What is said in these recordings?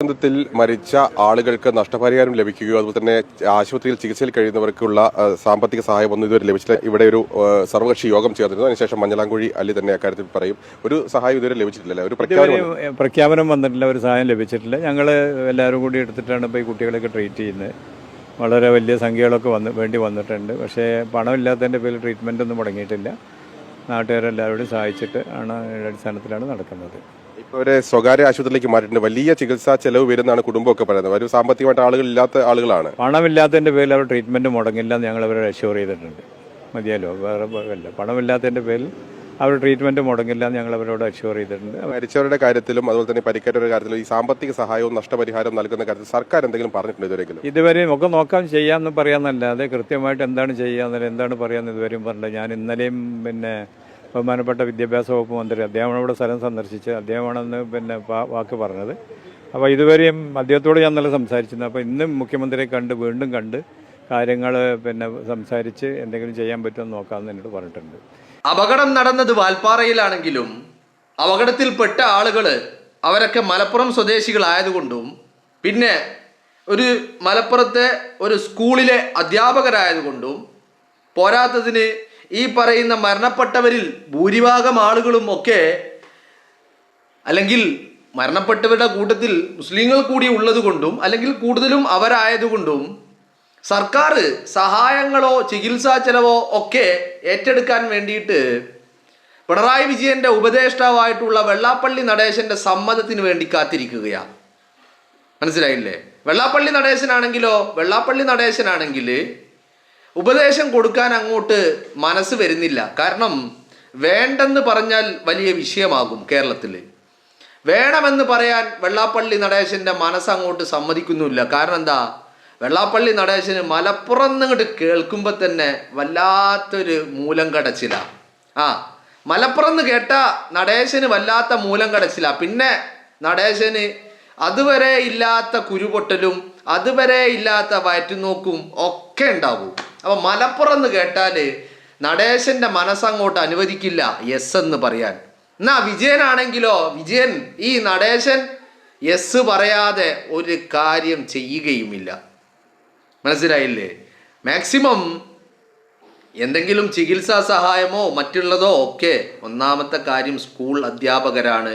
ദുരന്തത്തിൽ മരിച്ച ആളുകൾക്ക് നഷ്ടപരിഹാരം ലഭിക്കുകയോ അതുപോലെ തന്നെ ആശുപത്രിയിൽ ചികിത്സയിൽ കഴിയുന്നവർക്കുള്ള സാമ്പത്തിക സഹായം ഒന്നും ഇതുവരെ ലഭിച്ചില്ല. ഇവിടെ ഒരു സർവകക്ഷി യോഗം ചേർന്നിരുന്നു. അതിനുശേഷം മഞ്ഞളാംകുഴി അലി തന്നെ അക്കാര്യത്തിൽ പറയും. ഒരു സഹായം ഇതുവരെ ലഭിച്ചിട്ടില്ല. ഒരു പ്രഖ്യാപനം വന്നിട്ടില്ല, ഒരു സഹായം ലഭിച്ചിട്ടില്ല. ഞങ്ങൾ എല്ലാവരും കൂടി എടുത്തിട്ടാണ് ഇപ്പോൾ ഈ കുട്ടികളൊക്കെ ട്രീറ്റ് ചെയ്യുന്നത്. വളരെ വലിയ സംഖ്യകളൊക്കെ വേണ്ടി വന്നിട്ടുണ്ട്. പക്ഷേ പണമില്ലാത്തതിൻ്റെ പേരിൽ ട്രീറ്റ്മെൻ്റ് ഒന്നും മുടങ്ങിയിട്ടില്ല. നാട്ടുകാരെല്ലാവരോടും സഹായിച്ചിട്ട് ആണ് അടിസ്ഥാനത്തിലാണ് നടക്കുന്നത്. ഇപ്പോൾ ഒരു സ്വകാര്യ ആശുപത്രിയിലേക്ക് മാറ്റിയിട്ടുണ്ട്. വലിയ ചികിത്സാ ചെലവ് വരുന്നതാണ് കുടുംബമൊക്കെ പറയുന്നത്. ഒരു സാമ്പത്തികമായിട്ട് ആളുകളില്ലാത്ത ആളുകളാണ്. പണമില്ലാത്തതിൻ്റെ പേരിൽ അവർ ട്രീറ്റ്മെൻറ്റ് മുടങ്ങില്ല എന്ന് ഞങ്ങൾ അവരെ അഷ്യൂർ ചെയ്തിട്ടുണ്ട്. മതിയല്ലോ, വേറെ അല്ല. പണമില്ലാത്തതിൻ്റെ പേരിൽ അവർ ട്രീറ്റ്മെൻറ്റ് മുടങ്ങില്ല എന്ന് ഞങ്ങൾ അവരോട് അഷ്യൂർ ചെയ്തിട്ടുണ്ട്. മരിച്ചവരുടെ കാര്യത്തിലും അതുപോലെ തന്നെ പരിക്കേറ്റവരുടെ കാര്യത്തിലും ഈ സാമ്പത്തിക സഹായവും നഷ്ടപരിഹാരം നൽകുന്ന കാര്യത്തിൽ സർക്കാർ എന്തെങ്കിലും പറഞ്ഞിട്ടുണ്ട് ഇതുവരെയും ഒക്കെ നോക്കാം, ചെയ്യാമെന്ന് പറയാമെന്നല്ലാതെ കൃത്യമായിട്ട് എന്താണ് ചെയ്യാമെന്നല്ല, എന്താണ് പറയാമെന്ന് ഇതുവരെയും പറഞ്ഞില്ല. ഞാൻ ഇന്നലെയും ബഹുമാനപ്പെട്ട വിദ്യാഭ്യാസ വകുപ്പ് മന്ത്രി അദ്ദേഹമാണ് ഇവിടെ സ്ഥലം സന്ദർശിച്ച് അദ്ദേഹമാണെന്ന് വാക്ക് പറഞ്ഞത്. അപ്പോൾ ഇതുവരെയും അദ്ദേഹത്തോട് ഞാൻ നല്ല സംസാരിച്ചിരുന്നു. അപ്പോൾ ഇന്നും മുഖ്യമന്ത്രിയെ വീണ്ടും കണ്ട് കാര്യങ്ങൾ സംസാരിച്ച് എന്തെങ്കിലും ചെയ്യാൻ പറ്റുമെന്ന് നോക്കാമെന്ന് എന്നോട് പറഞ്ഞിട്ടുണ്ട്. അപകടം നടന്നത് വാൽപ്പാറയിലാണെങ്കിലും അപകടത്തിൽപ്പെട്ട ആളുകൾ അവരൊക്കെ മലപ്പുറം സ്വദേശികളായതുകൊണ്ടും പിന്നെ ഒരു മലപ്പുറത്തെ ഒരു സ്കൂളിലെ അധ്യാപകരായതുകൊണ്ടും പോരാത്തതിന് ഈ പറയുന്ന മരണപ്പെട്ടവരിൽ ഭൂരിഭാഗം ആളുകളും ഒക്കെ അല്ലെങ്കിൽ മരണപ്പെട്ടവരുടെ കൂട്ടത്തിൽ മുസ്ലിങ്ങൾ കൂടി ഉള്ളത് കൊണ്ടും അല്ലെങ്കിൽ കൂടുതലും അവരായതുകൊണ്ടും സർക്കാർ സഹായങ്ങളോ ചികിത്സാ ചെലവോ ഒക്കെ ഏറ്റെടുക്കാൻ വേണ്ടിയിട്ട് പിണറായി വിജയന്റെ ഉപദേഷ്ടാവായിട്ടുള്ള വെള്ളാപ്പള്ളി നടേശന്റെ സമ്മതത്തിന് വേണ്ടി കാത്തിരിക്കുകയാണ്. മനസ്സിലായില്ലേ? വെള്ളാപ്പള്ളി നടേശനാണെങ്കിൽ ഉപദേശം കൊടുക്കാൻ അങ്ങോട്ട് മനസ്സ് വരുന്നില്ല. കാരണം വേണ്ടെന്ന് പറഞ്ഞാൽ വലിയ വിഷയമാകും. കേരളത്തിൽ വേണമെന്ന് പറയാൻ വെള്ളാപ്പള്ളി നടേശന്റെ മനസ്സ് അങ്ങോട്ട് സമ്മതിക്കുന്നില്ല. കാരണം എന്താ? വെള്ളാപ്പള്ളി നടേശന് മലപ്പുറം നിങ്ങോട്ട് കേൾക്കുമ്പോൾ തന്നെ വല്ലാത്തൊരു മൂലം കടച്ചില. മലപ്പുറം എന്ന് കേട്ട നടേശന് വല്ലാത്ത മൂലം കടച്ചില. പിന്നെ നടേശന് അതുവരെ ഇല്ലാത്ത കുരുപൊട്ടലും അതുവരെ ഇല്ലാത്ത വയറ്റുനോക്കും ഒക്കെ ഉണ്ടാവും. അപ്പൊ മലപ്പുറം എന്ന് കേട്ടാല് നടേശന്റെ മനസ്സങ്ങോട്ട് അനുവദിക്കില്ല യെസ് എന്ന് പറയാൻ. എന്നാ വിജയനാണെങ്കിലോ, വിജയൻ ഈ നടേശൻ യെസ് പറയാതെ ഒരു കാര്യം ചെയ്യുകയുമില്ല. മനസ്സിലായില്ലേ? മാക്സിമം എന്തെങ്കിലും ചികിത്സാ സഹായമോ മറ്റുള്ളതോ ഒക്കെ. ഒന്നാമത്തെ കാര്യം സ്കൂൾ അധ്യാപകരാണ്,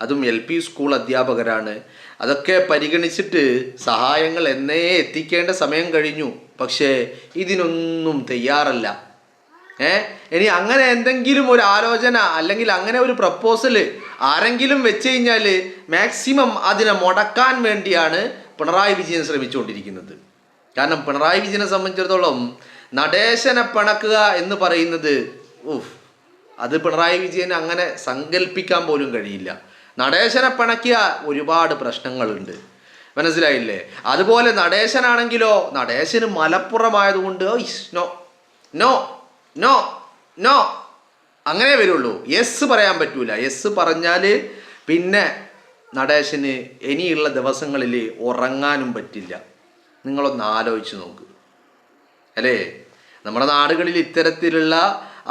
അതും LP സ്കൂൾ അധ്യാപകരാണ്. അതൊക്കെ പരിഗണിച്ചിട്ട് സഹായങ്ങൾ എന്നേ എത്തിക്കേണ്ട സമയം കഴിഞ്ഞു. പക്ഷേ ഇതിനൊന്നും തയ്യാറല്ല. ഇനി അങ്ങനെ എന്തെങ്കിലും ഒരു ആലോചന അല്ലെങ്കിൽ അങ്ങനെ ഒരു പ്രപ്പോസൽ ആരെങ്കിലും വെച്ച് കഴിഞ്ഞാൽ മാക്സിമം അതിനെ മുടക്കാൻ വേണ്ടിയാണ് പിണറായി വിജയൻ ശ്രമിച്ചുകൊണ്ടിരിക്കുന്നത്. കാരണം പിണറായി വിജയനെ സംബന്ധിച്ചിടത്തോളം നടേശനെ പിണക്കുക എന്ന് പറയുന്നത് അത് പിണറായി വിജയന് അങ്ങനെ സങ്കല്പിക്കാൻ പോലും കഴിയില്ല. നടേശനെ പിണക്കിയ ഒരുപാട് പ്രശ്നങ്ങളുണ്ട്. മനസ്സിലായില്ലേ? അതുപോലെ നടേശനാണെങ്കിലോ, നടേശന് മലപ്പുറമായതുകൊണ്ട് നോ നോ നോ നോ അങ്ങനെ വരുള്ളൂ. യെസ് പറയാൻ പറ്റൂല. യെസ് പറഞ്ഞാൽ പിന്നെ നടേശന് ഇനിയുള്ള ദിവസങ്ങളിൽ ഉറങ്ങാനും പറ്റില്ല. നിങ്ങളൊന്ന് ആലോചിച്ച് നോക്ക് അല്ലേ? നമ്മുടെ നാടുകളിൽ ഇത്തരത്തിലുള്ള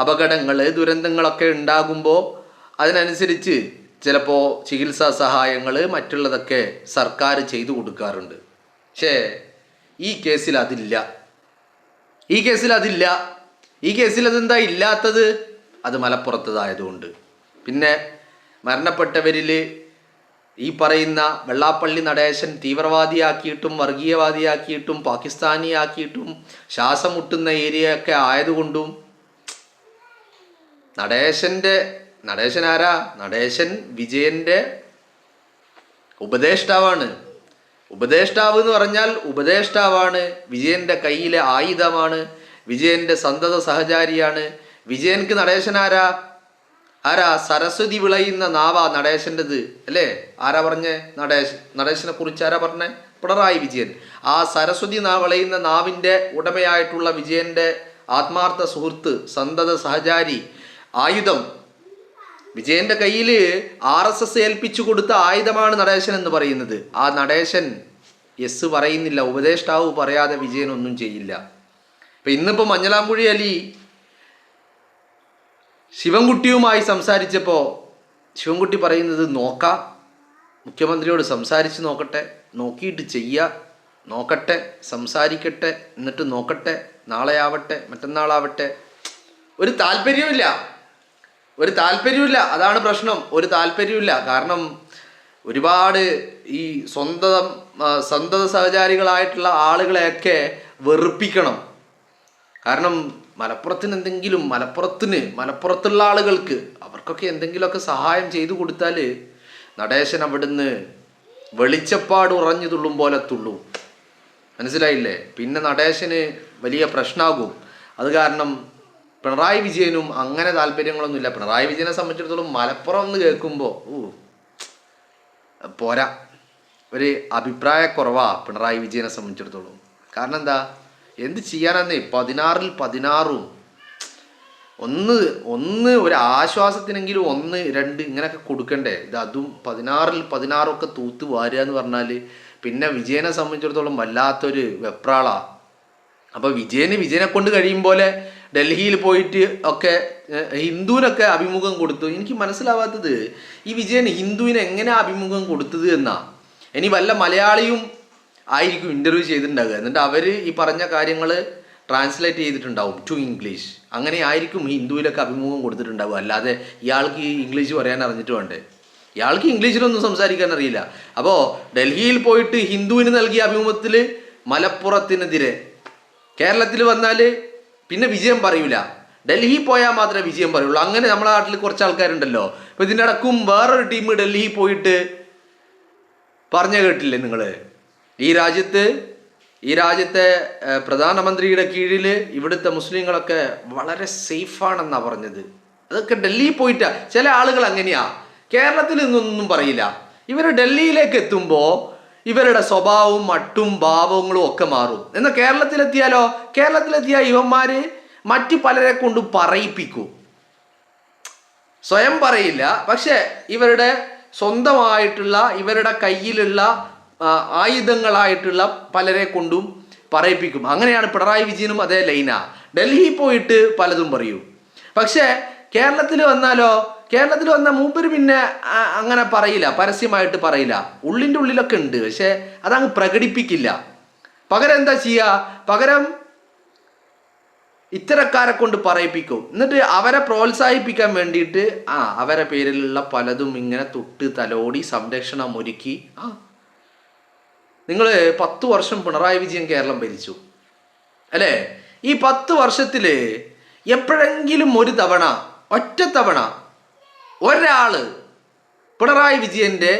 അപകടങ്ങൾ ദുരന്തങ്ങളൊക്കെ ഉണ്ടാകുമ്പോൾ അതിനനുസരിച്ച് ചിലപ്പോൾ ചികിത്സാ സഹായങ്ങൾ മറ്റുള്ളതൊക്കെ സർക്കാർ ചെയ്തു കൊടുക്കാറുണ്ട്. പക്ഷേ ഈ കേസിൽ അതില്ല. ഈ കേസിൽ അതെന്താ ഇല്ലാത്തത്? അത് മലപ്പുറത്തതായതുകൊണ്ട്. പിന്നെ മരണപ്പെട്ടവരിൽ ഈ പറയുന്ന വെള്ളാപ്പള്ളി നടേശൻ തീവ്രവാദിയാക്കിയിട്ടും വർഗീയവാദിയാക്കിയിട്ടും പാകിസ്ഥാനിയാക്കിയിട്ടും ശ്വാസം മുട്ടുന്ന ഏരിയയൊക്കെ ആയതുകൊണ്ടും നടേശൻ ആരാ? നടേശൻ വിജയന്റെ ഉപദേഷ്ടാവാണ്. ഉപദേഷ്ടാവ് എന്ന് പറഞ്ഞാൽ ഉപദേഷ്ടാവാണ്. വിജയന്റെ കയ്യിലെ ആയുധമാണ്. വിജയന്റെ സന്തത സഹചാരിയാണ്. വിജയൻക്ക് നടേശൻ ആരാ? സരസ്വതി വിളയുന്ന നാവാ നടേശൻ്റെത് അല്ലേ? ആരാ പറഞ്ഞേ? നടേശനെ കുറിച്ച് ആരാ പറഞ്ഞേ? പിണറായി വിജയൻ. ആ സരസ്വതി വിളയുന്ന നാവിൻ്റെ ഉടമയായിട്ടുള്ള വിജയന്റെ ആത്മാർത്ഥ സുഹൃത്ത്, സന്തത സഹചാരി, ആയുധം. വിജയന്റെ കയ്യിൽ RSS ഏൽപ്പിച്ചു കൊടുത്ത ആയുധമാണ് നടേശൻ എന്ന് പറയുന്നത്. ആ നടേശൻ യെസ് പറയുന്നില്ല. ഉപദേഷ്ടാവ് പറയാതെ വിജയൻ ഒന്നും ചെയ്യില്ല. ഇപ്പം ഇന്നിപ്പോൾ മഞ്ഞളാംകുഴി അലി ശിവൻകുട്ടിയുമായി സംസാരിച്ചപ്പോൾ ശിവൻകുട്ടി പറയുന്നത് നോക്കാം, മുഖ്യമന്ത്രിയോട് സംസാരിച്ച് നോക്കട്ടെ, നോക്കിയിട്ട് ചെയ്യുക, നോക്കട്ടെ, സംസാരിക്കട്ടെ, എന്നിട്ട് നോക്കട്ടെ, നാളെ ആവട്ടെ, മറ്റന്നാളാവട്ടെ. ഒരു താല്പര്യമില്ല, അതാണ് പ്രശ്നം. ഒരു താല്പര്യമില്ല. കാരണം ഒരുപാട് ഈ സ്വന്തത സഹചാരികളായിട്ടുള്ള ആളുകളെയൊക്കെ വെറുപ്പിക്കണം. കാരണം മലപ്പുറത്തുള്ള ആളുകൾക്ക് അവർക്കൊക്കെ എന്തെങ്കിലുമൊക്കെ സഹായം ചെയ്തു കൊടുത്താൽ നടേശൻ അവിടുന്ന് വെളിച്ചപ്പാട് ഉറഞ്ഞു തുള്ളും പോലെ തുള്ളും. മനസ്സിലായില്ലേ? പിന്നെ നടേശന് വലിയ പ്രശ്നമാകും. അത് കാരണം പിണറായി വിജയനും അങ്ങനെ താല്പര്യങ്ങളൊന്നുമില്ല. പിണറായി വിജയനെ സംബന്ധിച്ചിടത്തോളം മലപ്പുറം എന്ന് കേൾക്കുമ്പോൾ പോരാ, ഒരു അഭിപ്രായക്കുറവാ പിണറായി വിജയനെ സംബന്ധിച്ചിടത്തോളം. കാരണം എന്താ, എന്ത് ചെയ്യാനെന്നേ 16-ൽ 16 ഒന്ന് ഒരു ആശ്വാസത്തിനെങ്കിലും 1-2 ഇങ്ങനെയൊക്കെ കൊടുക്കണ്ടേ. അതും 16-ൽ 16 ഒക്കെ തൂത്ത് വാരുക എന്ന് പറഞ്ഞാൽ പിന്നെ വിജയനെ സംബന്ധിച്ചിടത്തോളം വല്ലാത്തൊരു വെപ്രാളാ. അപ്പോൾ വിജയനെ കൊണ്ട് കഴിയും പോലെ ഡൽഹിയിൽ പോയിട്ട് ഒക്കെ ഹിന്ദുവിനൊക്കെ അഭിമുഖം കൊടുത്തു. എനിക്ക് മനസ്സിലാവാത്തത് ഈ വിജയൻ ഹിന്ദുവിന് എങ്ങനെ അഭിമുഖം കൊടുത്തത് എന്നാ. ഇനി വല്ല മലയാളിയും ആയിരിക്കും ഇൻ്റർവ്യൂ ചെയ്തിട്ടുണ്ടാവുക, എന്നിട്ട് അവർ ഈ പറഞ്ഞ കാര്യങ്ങൾ ട്രാൻസ്ലേറ്റ് ചെയ്തിട്ടുണ്ടാവും ടു ഇംഗ്ലീഷ്. അങ്ങനെ ആയിരിക്കും ഹിന്ദുവിലൊക്കെ അഭിമുഖം കൊടുത്തിട്ടുണ്ടാവുക. അല്ലാതെ ഇയാൾക്ക് ഈ ഇംഗ്ലീഷ് പറയാൻ അറിഞ്ഞിട്ട് വേണ്ടേ? ഇയാൾക്ക് ഇംഗ്ലീഷിലൊന്നും സംസാരിക്കാൻ അറിയില്ല. അപ്പോൾ ഡൽഹിയിൽ പോയിട്ട് ഹിന്ദുവിന് നൽകിയ അഭിമുഖത്തിൽ മലപ്പുറത്തിനെതിരെ, കേരളത്തിൽ വന്നാൽ പിന്നെ വിജയം പറയൂല, ഡൽഹി പോയാൽ മാത്രമേ വിജയം പറയുള്ളൂ. അങ്ങനെ നമ്മുടെ നാട്ടിൽ കുറച്ച് ആൾക്കാരുണ്ടല്ലോ. ഇപ്പം ഇതിൻ്റെ ഇടക്കും വേറൊരു ടീം ഡൽഹി പോയിട്ട് പറഞ്ഞു കേട്ടില്ലേ നിങ്ങൾ, ഈ രാജ്യത്തെ പ്രധാനമന്ത്രിയുടെ കീഴിൽ ഇവിടുത്തെ മുസ്ലിങ്ങളൊക്കെ വളരെ സേഫാണെന്നാണ് പറഞ്ഞത്. അതൊക്കെ ഡൽഹി പോയിട്ടാ. ചില ആളുകൾ അങ്ങനെയാ, കേരളത്തിൽ നിന്നൊന്നും പറയില്ല. ഇവർ ഡൽഹിയിലേക്ക് എത്തുമ്പോൾ ഇവരുടെ സ്വഭാവവും മട്ടും ഭാവങ്ങളും ഒക്കെ മാറും. എന്നാൽ കേരളത്തിലെത്തിയാൽ ഇവന്മാർ മറ്റു പലരെ കൊണ്ട് പറയിപ്പിക്കും. സ്വയം പറയില്ല, പക്ഷെ ഇവരുടെ സ്വന്തമായിട്ടുള്ള ഇവരുടെ കയ്യിലുള്ള ആയുധങ്ങളായിട്ടുള്ള പലരെ കൊണ്ടും പറയിപ്പിക്കും. അങ്ങനെയാണ് പിണറായി വിജയനും അതേ ലൈന. ഡൽഹി പോയിട്ട് പലതും പറയും. പക്ഷേ കേരളത്തിൽ വന്ന മൂപ്പര് പിന്നെ അങ്ങനെ പറയില്ല, പരസ്യമായിട്ട് പറയില്ല. ഉള്ളിൻ്റെ ഉള്ളിലൊക്കെ ഉണ്ട്, പക്ഷെ അതങ്ങ് പ്രകടിപ്പിക്കില്ല. പകരം എന്താ ചെയ്യുക? പകരം ഇത്തരക്കാരെ കൊണ്ട് പറയിപ്പിക്കും. എന്നിട്ട് അവരെ പ്രോത്സാഹിപ്പിക്കാൻ വേണ്ടിയിട്ട് അവരെ പേരിലുള്ള പലതും ഇങ്ങനെ തൊട്ട് തലോടി സംരക്ഷണം ഒരുക്കി. നിങ്ങൾ 10 വർഷം പിണറായി വിജയൻ കേരളം ഭരിച്ചു അല്ലേ? ഈ 10 വർഷത്തിൽ എപ്പോഴെങ്കിലും ഒറ്റത്തവണ ഒരാള് പിണറായി വിജയൻ്റെ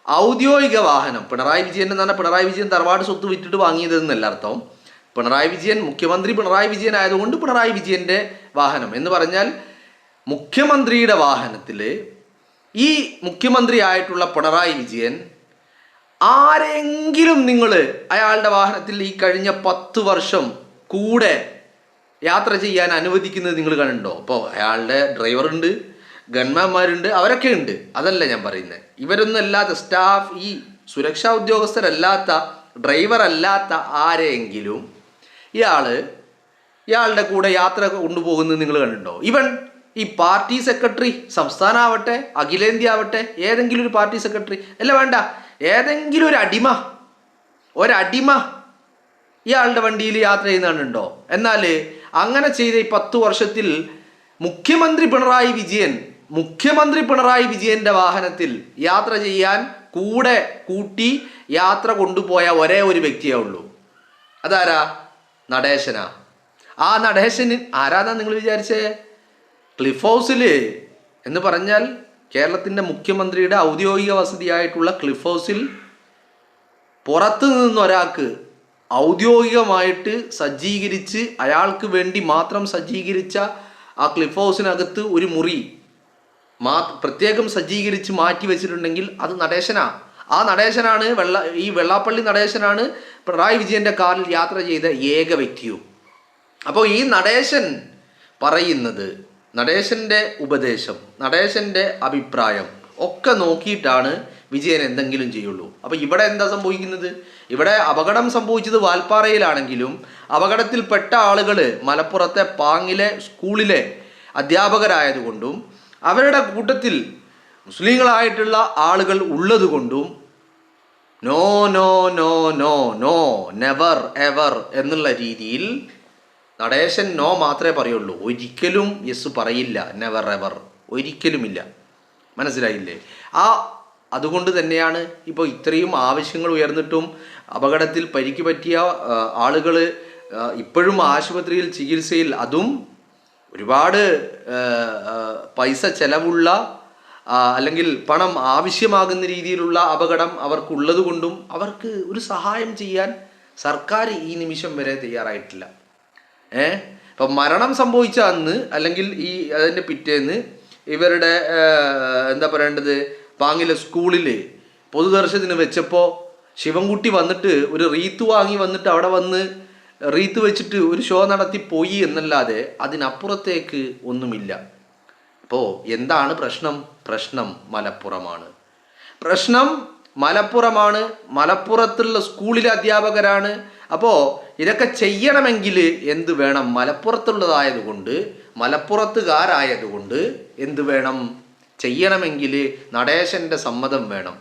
ഔദ്യോഗിക വാഹനം, പിണറായി വിജയൻ എന്ന് പറഞ്ഞാൽ പിണറായി വിജയൻ തറവാട് സ്വത്ത് വിറ്റിട്ട് വാങ്ങിയതെന്നല്ല അർത്ഥം. മുഖ്യമന്ത്രി പിണറായി വിജയൻ ആയതുകൊണ്ട് പിണറായി വിജയൻ്റെ വാഹനം എന്ന് പറഞ്ഞാൽ മുഖ്യമന്ത്രിയുടെ വാഹനത്തിൽ ഈ മുഖ്യമന്ത്രി ആയിട്ടുള്ള പിണറായി വിജയൻ ആരെങ്കിലും നിങ്ങൾ അയാളുടെ വാഹനത്തിൽ ഈ കഴിഞ്ഞ 10 വർഷം കൂടെ യാത്ര ചെയ്യാൻ അനുവദിക്കുന്നത് നിങ്ങൾ കണ്ടുണ്ടോ? അപ്പോൾ അയാളുടെ ഡ്രൈവറുണ്ട്, ഗൺമാന്മാരുണ്ട്, അവരൊക്കെ ഉണ്ട്. അതല്ല ഞാൻ പറയുന്നത്. ഇവരൊന്നും അല്ലാത്ത സ്റ്റാഫ്, ഈ സുരക്ഷാ ഉദ്യോഗസ്ഥരല്ലാത്ത, ഡ്രൈവർ അല്ലാത്ത ആരെങ്കിലും ഇയാളുടെ കൂടെ യാത്ര കൊണ്ടുപോകുന്നത് നിങ്ങൾ കണ്ടിട്ടുണ്ടോ? ഇവൻ ഈ പാർട്ടി സെക്രട്ടറി, സംസ്ഥാനം ആവട്ടെ അഖിലേന്ത്യ ആവട്ടെ, ഏതെങ്കിലും ഒരു പാർട്ടി സെക്രട്ടറി അല്ല, വേണ്ട, ഏതെങ്കിലും ഒരടിമ ഇയാളുടെ വണ്ടിയിൽ യാത്ര ചെയ്യുന്നുണ്ടോ? എന്നാൽ അങ്ങനെ ചെയ്ത ഈ 10 വർഷത്തിൽ മുഖ്യമന്ത്രി പിണറായി വിജയന്റെ വാഹനത്തിൽ യാത്ര ചെയ്യാൻ കൂടെ കൂട്ടി യാത്ര കൊണ്ടുപോയ ഒരേ ഒരു വ്യക്തിയേ ഉള്ളൂ. അതാരാ? നടേശനാ. ആ നടേശന് ആരാന്നാ നിങ്ങൾ വിചാരിച്ചേ? ക്ലിഫ് ഹൗസിൽ എന്ന് പറഞ്ഞാൽ കേരളത്തിൻ്റെ മുഖ്യമന്ത്രിയുടെ ഔദ്യോഗിക വസതിയായിട്ടുള്ള ക്ലിഫ് ഹൗസിൽ പുറത്തു നിന്നൊരാൾക്ക് ഔദ്യോഗികമായിട്ട് സജ്ജീകരിച്ച്, അയാൾക്ക് വേണ്ടി മാത്രം സജ്ജീകരിച്ച ആ ക്ലിഫ് ഹൗസിനകത്ത് ഒരു മുറി പ്രത്യേകം സജ്ജീകരിച്ച് മാറ്റി വെച്ചിട്ടുണ്ടെങ്കിൽ അത് നടേശനാ. ആ നടേശനാണ് ഈ വെള്ളാപ്പള്ളി നടേശനാണ് പിണറായി വിജയൻ്റെ കാറിൽ യാത്ര ചെയ്ത ഏക വ്യക്തിയും. അപ്പോൾ ഈ നടേശൻ പറയുന്നത്, നടേശൻ്റെ ഉപദേശം, നടേശൻ്റെ അഭിപ്രായം ഒക്കെ നോക്കിയിട്ടാണ് വിജയൻ എന്തെങ്കിലും ചെയ്യുള്ളൂ. അപ്പോൾ ഇവിടെ എന്താ സംഭവിക്കുന്നത്? ഇവിടെ അപകടം സംഭവിച്ചത് വാൽപ്പാറയിലാണെങ്കിലും അപകടത്തിൽപ്പെട്ട ആളുകൾ മലപ്പുറത്തെ പാങ്ങിലെ സ്കൂളിലെ അധ്യാപകരായതുകൊണ്ടും അവരുടെ കൂട്ടത്തിൽ മുസ്ലിങ്ങളായിട്ടുള്ള ആളുകൾ ഉള്ളത് കൊണ്ടും no no no no no never ever എന്നുള്ള രീതിയിൽ നടേശൻ നോ മാത്രമേ പറയുള്ളൂ, ഒരിക്കലും യെസ് പറയില്ല. നെവർ എവർ ഒരിക്കലുമില്ല. മനസ്സിലായില്ലേ? അതുകൊണ്ട് തന്നെയാണ് ഇപ്പോൾ ഇത്രയും ആവശ്യങ്ങൾ ഉയർന്നിട്ടും അപകടത്തിൽ പരിക്ക് പറ്റിയ ആളുകൾ ഇപ്പോഴും ആശുപത്രിയിൽ ചികിത്സയിൽ, അതും ഒരുപാട് പൈസ ചെലവുള്ള അല്ലെങ്കിൽ പണം ആവശ്യമാകുന്ന രീതിയിലുള്ള അപകടം അവർക്കുള്ളത് കൊണ്ടും അവർക്ക് ഒരു സഹായം ചെയ്യാൻ സർക്കാർ ഈ നിമിഷം വരെ തയ്യാറായിട്ടില്ല. ഇപ്പം മരണം സംഭവിച്ച അന്ന് അല്ലെങ്കിൽ അതിൻ്റെ പിറ്റേന്ന് ഇവരുടെ എന്താ പറയേണ്ടത്, പാങ്ങിലെ സ്കൂളിൽ പൊതുദർശനത്തിന് വെച്ചപ്പോൾ ശിവൻകുട്ടി വന്നിട്ട് ഒരു റീത്ത് വാങ്ങി വന്നിട്ട് അവിടെ വന്ന് റീത്ത് വെച്ചിട്ട് ഒരു ഷോ നടത്തി പോയി എന്നല്ലാതെ അതിനപ്പുറത്തേക്ക് ഒന്നുമില്ല. അപ്പോൾ എന്താണ് പ്രശ്നം? പ്രശ്നം മലപ്പുറമാണ്. പ്രശ്നം മലപ്പുറമാണ്. മലപ്പുറത്തുള്ള സ്കൂളിലെ അധ്യാപകരാണ്. അപ്പോൾ ഇതൊക്കെ ചെയ്യണമെങ്കിൽ എന്ത് വേണം? മലപ്പുറത്തുള്ളതായതുകൊണ്ട്, മലപ്പുറത്തുകാരായതുകൊണ്ട് എന്ത് വേണം? ചെയ്യണമെങ്കിൽ നടേശൻ്റെ സമ്മതം വേണം,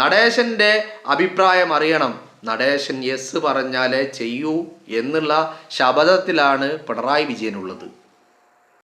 നടേശൻ്റെ അഭിപ്രായം അറിയണം. നടേശൻ യെസ് പറഞ്ഞാലേ ചെയ്യൂ എന്നുള്ള ശപഥത്തിലാണ് പിണറായി വിജയനുള്ളത്.